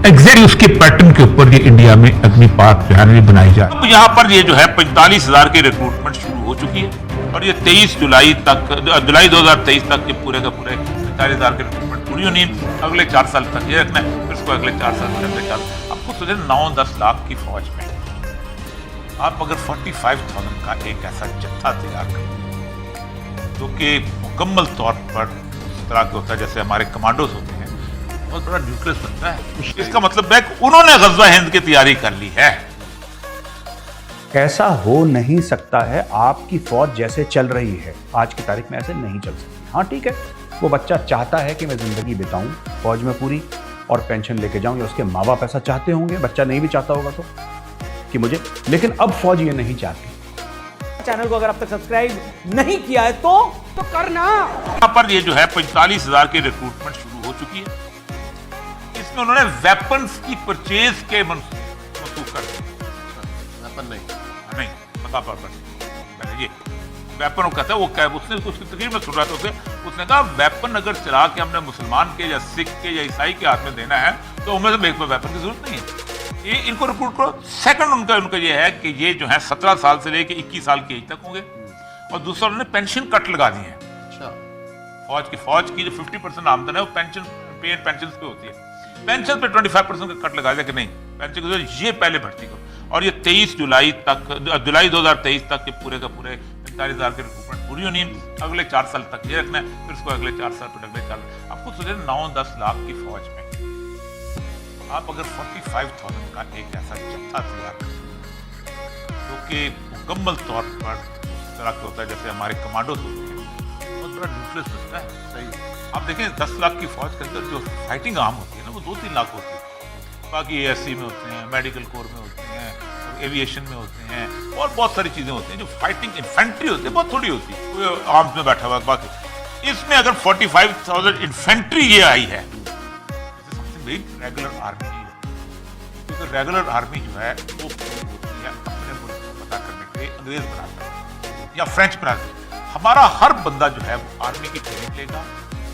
Exactly उसके pattern के ऊपर ये इंडिया में अग्निपात रिफाइनरी बनाई जाए। अब यहाँ पर ये जो है 45,000 की रिक्रूटमेंट शुरू हो चुकी है और ये 23 जुलाई 2023 तक ये पूरे का पूरे 45,000 की रिक्रूटमेंट पूरी होनी है। अगले 4 साल तक ये रखना है, फिर इसको अगले 4 साल में अगले 4 आपको सोचे 9-10 लाख की फौज में आप अगर 45,000 का एक ऐसा जत्था तैयार करें जो कि मुकम्मल तौर पर इस तरह का होता है जैसे हमारे कमांडोज होते हैं, बहुत बड़ा न्यूक्लियस बनता है। इसका मतलब है कि उन्होंने गज़वा हिंद की तैयारी कर ली है। ऐसा हो नहीं सकता है, आपकी फौज जैसे चल रही है आज की तारीख में ऐसे नहीं चल सकती। हाँ ठीक है, वो बच्चा चाहता है कि मैं जिंदगी बिताऊं फौज में पूरी और पेंशन लेके जाऊं, या उसके माँ बाप ऐसा चाहते होंगे, बच्चा नहीं भी चाहता होगा तो कि मुझे, लेकिन अब फौज ये नहीं चाहती। चैनल को अगर अब तक सब्सक्राइब नहीं किया है तो करना। यहाँ पर ये जो है 45,000 की रिक्रूटमेंट शुरू हो चुकी है। इसमें उन्होंने वेपन्स की परचेज के मंसूख कर दिए। वेपन नहीं पता पर पहले ये वेपन कहता है, वो क्या उसने उसकी तकरीर में सुन रहा था उसने कहा वेपन अगर चला के हमने मुसलमान के या सिख के या ईसाई के हाथ में देना है तो उनमें से वेपन की जरूरत नहीं है, ये इनको रिक्रूट करो। सेकंड उनका ये है कि ये जो है 17 साल से लेके 21 साल की एज तक होंगे। और दूसरा उन्होंने पेंशन कट लगा दी है। अच्छा, फौज की जो 50% आमदन है वो पेंशन पे होती है, पेंशन पे 25% का कट लगा दिया कि नहीं पेंशन ये पहले भर्ती करो। और ये 23 जुलाई 2023 तक ये पूरे का पूरे 45,000 की रिक्रूटमेंट पूरी होनी है। अगले 4 साल तक ये रखना है, फिर इसको अगले 4 साल फिर अगले 4 आपको सोचे 9-10 लाख की फौज में आप अगर 45,000 का एक ऐसा जत्था तैयार करें जो कि मुकम्मल तौर पर इस तरह का होता है जैसे हमारे कमांडोज होते हैं, बहुत बड़ा न्यूक्लियस बनता है। सही, आप देखें 10 लाख की फौज के अंदर जो फाइटिंग आर्म होती है ना वो 2-3 लाख होती है। बाकी ASC में होते हैं, मेडिकल कोर में होते हैं, एविएशन में होते हैं और बहुत सारी चीजें होती हैं। जो फाइटिंग इन्फेंट्री होती है बहुत थोड़ी होती है, कोई आर्म्स में बैठा हुआ। बाकी इसमें अगर 45,000 इन्फेंट्री ये आई है, रेगुलर आर्मी नहीं है, क्योंकि रेगुलर आर्मी जो है वो होती है अपने मुल्क को पता करने के लिए अंग्रेज बनाता है या फ्रेंच बनाता है। हमारा हर बंदा जो है वो आर्मी की ट्रेनिंग लेगा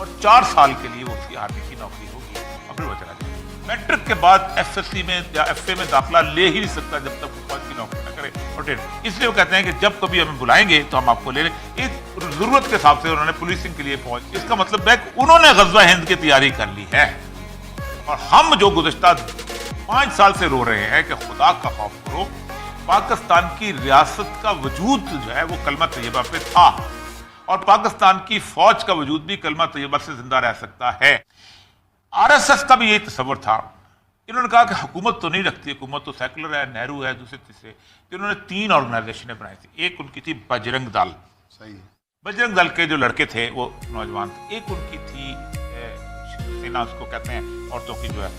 और 4 साल के लिए वो उसकी आर्मी की नौकरी होगी और फिर वो चला जाएगा। मैट्रिक के बाद FSC में या FA में दाखिला ले ही नहीं सकता जब तक वो फौज की नौकरी न करे और ट्रेनिंग। इसलिए वो कहते हैं कि जब कभी हमें बुलाएंगे तो हम आपको ले लें। इस जरूरत के हिसाब से उन्होंने पुलिसिंग के लिए फौज, इसका मतलब है कि उन्होंने गज़वा हिंद की तैयारी कर ली है। और हम जो गुज़िश्ता 5 साल से रो रहे हैं कि खुदा का खौफ करो, पाकिस्तान की रियासत का वजूद जो है वो कलमा तैयबा पे था और पाकिस्तान की फौज का वजूद भी कलमा तैयबा से जिंदा रह सकता है। RSS का भी यही तस्वर था। इन्होंने कहा कि हुकूमत तो नहीं रखती, हुकूमत तो सेकुलर है, नेहरू है, दूसरे तीसरे, तो इन्होंने 3 ऑर्गेनाइजेशनें बनाई थी। एक उनकी थी बजरंग दल, सही है, बजरंग दल के जो लड़के थे वो नौजवान थे। एक उनकी थी सेना, उसको कहते हैं औरतों की जो है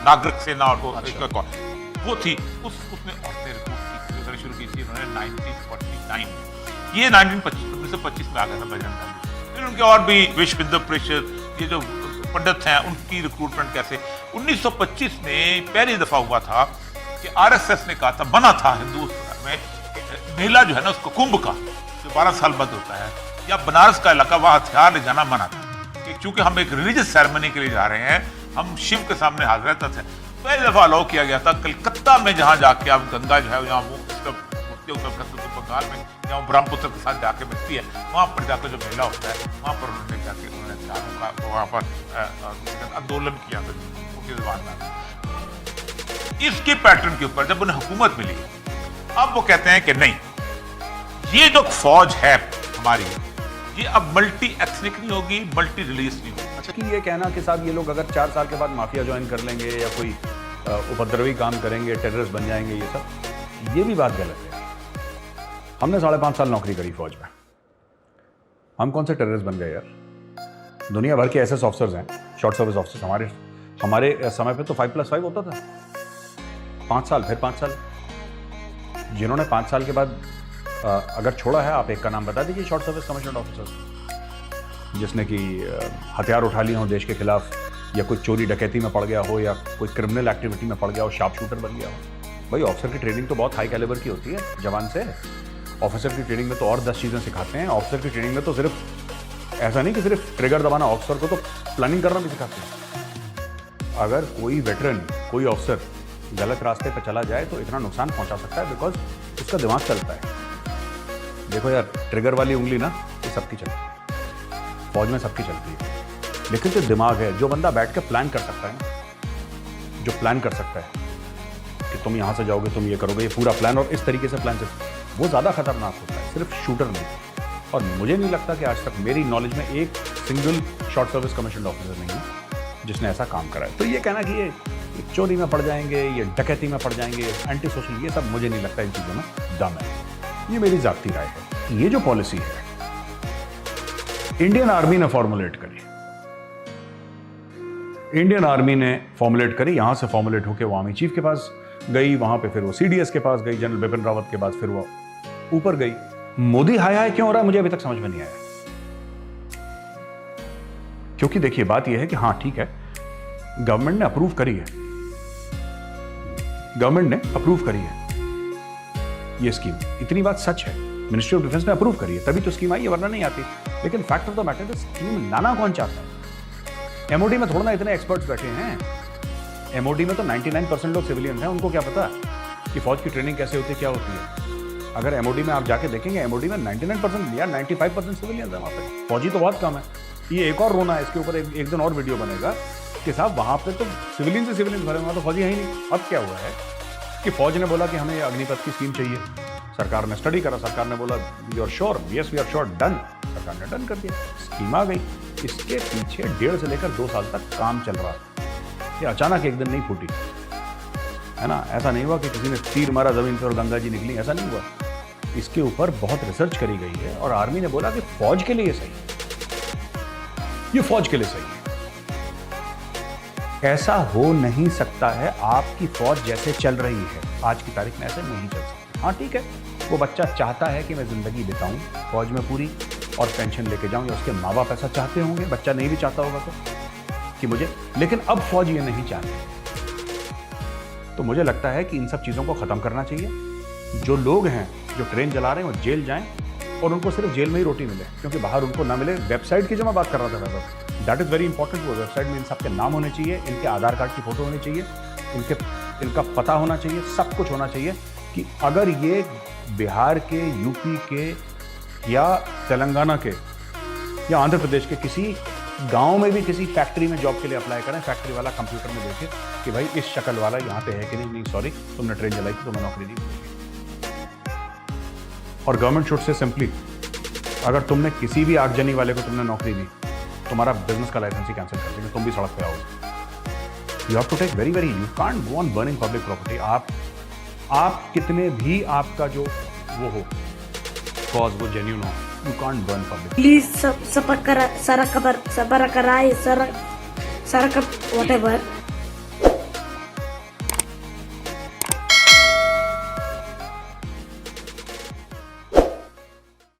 नागरिक सेना, और वो थी उसमें औरतें रिक्रूट की शुरू की थी उन्होंने 1949। ये 1925 में आ गया था बजरंग दल। फिर उनके और भी विश्व हिंदू परिषद, ये जो पंडित हैं उनकी रिक्रूटमेंट कैसे 1925 में पहली दफा हुआ था कि RSS ने कहा था, बना था हिंदू में महिला जो है ना उसको कुंभ का जो 12 साल बाद होता है या बनारस का इलाका वहां हथियार ले जाना मना था, क्योंकि हम एक रिलीजियस सेरेमनी के लिए जा रहे हैं, हम शिव के सामने हाजिर रहते थे। पहली दफा अलाउ किया गया था कलकत्ता में, जहां जाके आप गंगा जो है यहाँ वो बंगाल में जहाँ ब्रह्मपुत्र के साथ जाके मिलती है, वहां पर जाकर जो मेला होता है वहां पर उन्होंने जाके उन्होंने वहां पर आंदोलन किया था उनकी जुबान में। इसके पैटर्न के ऊपर जब उन्हें हुकूमत मिली, अब वो कहते हैं कि नहीं, ये जो फौज है हमारी ये अब मल्टी एथनिक नहीं होगी, मल्टी रिलीजियस नहीं होगी। अच्छा, कि ये कहना कि साहब ये लोग अगर 4 साल के बाद माफिया ज्वाइन कर लेंगे या कोई उपद्रवी काम करेंगे, टेररिस्ट बन जाएंगे, ये सब, ये भी बात गलत है। हमने 5.5 साल नौकरी करी फौज में, हम कौन से टेररिस्ट बन गए यार? दुनिया भर के SS ऑफिसर्स हैं, शॉर्ट सर्विस ऑफिसर्स, हमारे समय पे तो 5+5 होता था, 5 साल फिर 5 साल। जिन्होंने 5 साल के बाद अगर छोड़ा है, आप एक का नाम बता दीजिए शॉर्ट सर्विस कमीशनड ऑफिसर जिसने कि हथियार उठा लिए हो देश के खिलाफ, या कोई चोरी डकैती में पड़ गया हो, या कोई क्रिमिनल एक्टिविटी में पड़ गया हो, शार्प शूटर बन गया हो। भाई ऑफिसर की ट्रेनिंग तो बहुत हाई कैलिबर की होती है जवान से। ऑफिसर की ट्रेनिंग में तो और 10 चीज़ें सिखाते हैं। ऑफिसर की ट्रेनिंग में तो सिर्फ ऐसा नहीं कि सिर्फ ट्रिगर दबाना, ऑफिसर को तो प्लानिंग करना भी सिखाते हैं। अगर कोई वेटरन, कोई ऑफिसर गलत रास्ते पर चला जाए तो इतना नुकसान पहुंचा सकता है बिकॉज उसका दिमाग चलता है। देखो यार, ट्रिगर वाली उंगली ना ये सबकी चलती है, फौज में सबकी चलती है, लेकिन जो दिमाग है, जो बंदा बैठ के प्लान कर सकता है ना, जो प्लान कर सकता है कि तुम यहां से जाओगे, तुम ये करोगे, ये पूरा प्लान और इस तरीके से प्लान, वो ज़्यादा खतरनाक होता है, सिर्फ शूटर नहीं। और मुझे नहीं लगता कि आज तक मेरी नॉलेज में एक single short service commission officer नहीं है जिसने ऐसा काम करा है। तो ये कहना कि ये चोरी में पड़ जाएंगे, ये डकैती में पड़ जाएंगे, एंटी सोशल, ये सब मुझे नहीं लगता इन चीज़ों में दम है। ये मेरी जाती राय है। ये जो पॉलिसी है इंडियन आर्मी ने फॉर्मुलेट करी, इंडियन आर्मी ने फॉर्मुलेट करी, यहां से फॉर्मुलेट होकर वो आर्मी चीफ के पास गई, वहां पे फिर वो सीडीएस के पास गई, जनरल बिपिन रावत के पास, फिर वो ऊपर गई। मोदी हाय हाय क्यों हो रहा है मुझे अभी तक समझ में नहीं आया। क्योंकि देखिए बात यह है कि हाँ ठीक है, गवर्नमेंट ने अप्रूव करी है, गवर्नमेंट ने अप्रूव करी है ये स्कीम, इतनी बात सच है, मिनिस्ट्री ऑफ डिफेंस ने अप्रूव करी है, तभी तो स्कीम आई है, वरना नहीं आती। लेकिन fact of the matter, scheme लाना कौन चाहता है? एमओडी में थोड़ा ना इतने एक्सपर्ट्स बैठे हैं, एमओडी में तो 99% लोग सिविलियंस हैं, उनको क्या पता कि फौज की ट्रेनिंग कैसे होती है, क्या होती है। अगर एमओडी में आप जाके देखेंगे, एमओडी में 99% या 95% सिविलियंस है वहाँ पे, फौजी तो बहुत कम है। ये एक और रोना है, इसके ऊपर एक दिन और वीडियो बनेगा कि साहब वहाँ पे तो सिविलियंस से सिविलियंस भरे, वहाँ तो फौजी है ही नहीं। अब क्या हुआ है कि फौज ने बोला कि हमें अग्निपथ की स्कीम चाहिए, सरकार ने स्टडी करा, सरकार ने बोला we are sure, yes we are sure, done, सरकार ने डन कर दिया, स्कीम आ गई। इसके पीछे 1.5 से लेकर 2 साल तक काम चल रहा, ये अचानक एक दिन नहीं फूटी, है ना। ऐसा नहीं हुआ कि किसी ने तीर मारा जमीन पर और गंगा जी निकली, ऐसा नहीं हुआ। इसके ऊपर बहुत रिसर्च करी गई है और आर्मी ने बोला कि फौज के लिए सही है, ये फौज के लिए सही है। ऐसा हो नहीं सकता है, आपकी फौज जैसे चल रही है आज की तारीख में ऐसे नहीं चल सकती। हाँ ठीक है, वो बच्चा चाहता है कि मैं जिंदगी बिताऊं फौज में पूरी और पेंशन लेके जाऊं, या उसके माँ बाप ऐसा चाहते होंगे, बच्चा नहीं भी चाहता होगा तो कि मुझे, लेकिन अब फौज ये नहीं चाहती। तो मुझे लगता है कि इन सब चीज़ों को ख़त्म करना चाहिए। जो लोग हैं जो ट्रेन चला रहे हैं वो जेल जाएं और उनको सिर्फ जेल में ही रोटी मिले, क्योंकि बाहर उनको ना मिले। वेबसाइट की जो मैं बात कर रहा था, दैट इज़ वेरी इंपॉर्टेंट। वो वेबसाइट में इन सबके नाम होने चाहिए, इनके आधार कार्ड की फ़ोटो होनी चाहिए, इनका पता होना चाहिए, सब कुछ होना चाहिए कि अगर ये बिहार के, यूपी के या तेलंगाना के या आंध्र प्रदेश के किसी गांव में भी किसी फैक्ट्री में जॉब के लिए अप्लाई करें, फैक्ट्री वाला कंप्यूटर में देखे कि भाई इस शक्ल वाला यहाँ पे है कि नहीं, सॉरी तुमने ट्रेन चलाई थी, तुम्हें नौकरी नहीं मिलेगी। और गवर्नमेंट शुड से सिंपली, अगर तुमने किसी भी आगजनी वाले को तुमने नौकरी दी, तुम्हारा बिजनेस का लाइसेंस ही कैंसिल कर देंगे, तुम भी सड़क पे आओगे। You have to take very very, you can't go on burning public property. आप कितने भी आपका जो वो हो कॉज, वो जेन्युइन हो, you can't burn public. Please subscribe, whatever.